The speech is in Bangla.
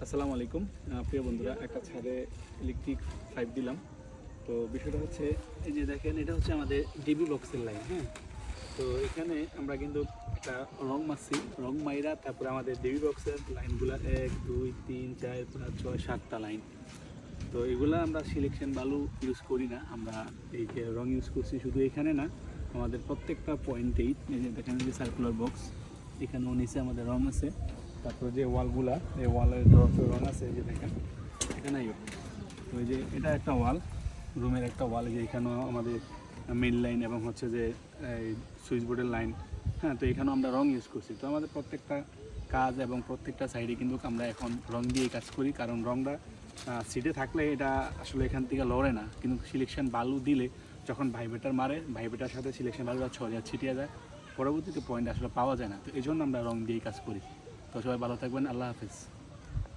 আসসালামু আলাইকুম প্রিয় বন্ধুরা, একটা ছাদে ইলেকট্রিক পাইপ দিলাম। তো বিষয়টা হচ্ছে, এই যে দেখেন, এটা হচ্ছে আমাদের ডিবি বক্সের লাইন। হ্যাঁ, তো এখানে আমরা কিন্তু একটা রং মারছি, রং মাইরা তারপরে আমাদের ডিবি বক্সের লাইনগুলো 1 2 3 4 5 6 7টা লাইন। তো এগুলা আমরা সিলেকশন বালু ইউজ করি না, আমরা এই যে রং ইউজ করছি শুধু এখানে না, আমাদের প্রত্যেকটা পয়েন্টেই। এই যে দেখেন, যে সার্কুলার বক্স, এখানেও নিচে আমাদের রং আছে। তারপরে যে ওয়ালগুলা, এই ওয়ালের রং আছে, এই যে দেখেন এখানেও। তো এই যে এটা একটা ওয়াল, রুমের একটা ওয়াল, যে এখানেও আমাদের মেইন লাইন এবং হচ্ছে যে এই সুইচ বোর্ডের লাইন। হ্যাঁ, তো এখানেও আমরা রং ইউজ করছি। তো আমাদের প্রত্যেকটা কাজ এবং প্রত্যেকটা সাইডে কিন্তু আমরা এখন রং দিয়ে কাজ করি, কারণ রংটা সিটে থাকলে এটা আসলে এখান থেকে লড়ে না, কিন্তু সিলেকশন বালু দিলে যখন ভাইব্রেটার মারে, ভাইব্রেটার সাথে সিলেকশন বালুটা ছিটিয়ে যায়, পরবর্তীতে পয়েন্ট আসলে পাওয়া যায় না। তো এই জন্য আমরা রং দিয়েই কাজ করি। তো সবাই ভালো থাকবেন, আল্লাহ হাফেজ।